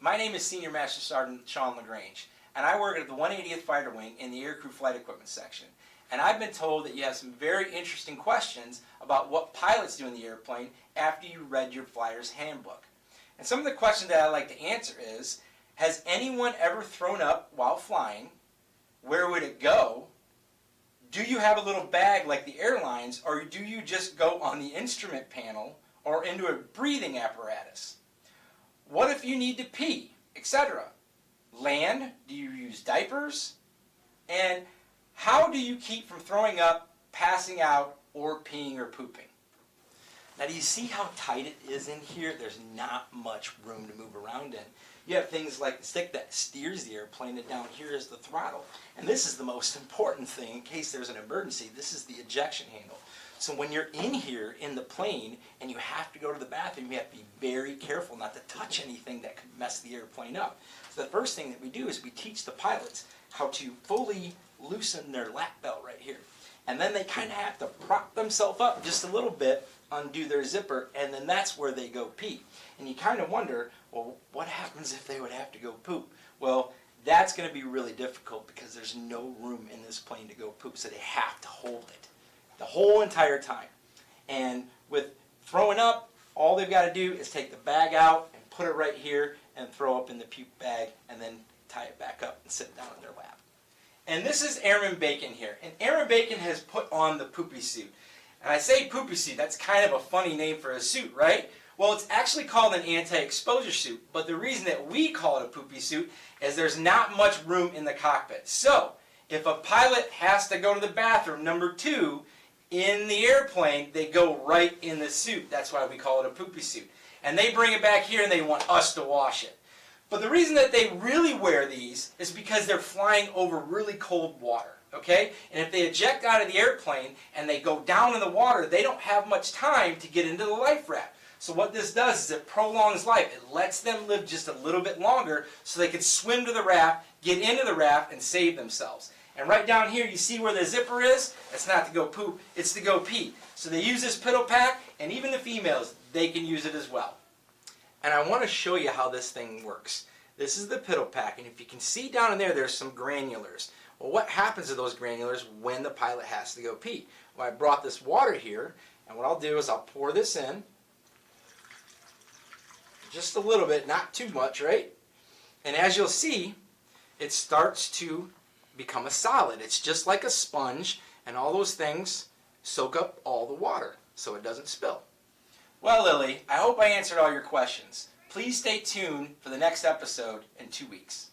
My name is Senior Master Sgt. Shawn Lagrange, and I work at the 180th Fighter Wing in the Aircrew Flight Equipment section. And I've been told that you have some very interesting questions about what pilots do in the airplane after you read your flyer's handbook. And some of the questions that I'd like to answer is, has anyone ever thrown up while flying? Where would it go? Do you have a little bag like the airlines, or do you just go on the instrument panel or into a breathing apparatus? What if you need to pee, etc.? Land? Do you use diapers? And how do you keep from throwing up, passing out, or peeing or pooping? Now, do you see how tight it is in here? There's not much room to move around in. You have things like the stick that steers the airplane, and down here is the throttle. And this is the most important thing in case there's an emergency. This is the ejection handle. So when you're in here in the plane and you have to go to the bathroom, you have to be very careful not to touch anything that could mess the airplane up. So the first thing that we do is we teach the pilots how to fully loosen their lap belt right here. And then they kind of have to prop themselves up just a little bit, undo their zipper, and then that's where they go pee. And you kind of wonder, well, what happens if they would have to go poop? Well, that's going to be really difficult because there's no room in this plane to go poop, so they have to hold it the whole entire time. And with throwing up, all they've got to do is take the bag out and put it right here and throw up in the puke bag and then tie it back up and sit down in their lap. And this is Airman Bacon here. And Airman Bacon has put on the poopy suit. And I say poopy suit, that's kind of a funny name for a suit, right? Well, it's actually called an anti-exposure suit, but the reason that we call it a poopy suit is there's not much room in the cockpit. So, if a pilot has to go to the bathroom, number 2, in the airplane, they go right in the suit. That's why we call it a poopy suit. And they bring it back here and they want us to wash it. But the reason that they really wear these is because they're flying over really cold water. Okay? And if they eject out of the airplane and they go down in the water, they don't have much time to get into the life raft. So what this does is it prolongs life. It lets them live just a little bit longer so they can swim to the raft, get into the raft, and save themselves. And right down here, you see where the zipper is? It's not to go poop, it's to go pee. So they use this piddle pack, and even the females, they can use it as well. And I want to show you how this thing works. This is the piddle pack, and if you can see down in there, there's some granulars. Well, what happens to those granulars when the pilot has to go pee? Well, I brought this water here, and what I'll do is I'll pour this in. Just a little bit, not too much, right? And as you'll see, it starts to become a solid. It's just like a sponge, and all those things soak up all the water so it doesn't spill. Well, Lily, I hope I answered all your questions. Please stay tuned for the next episode in 2 weeks.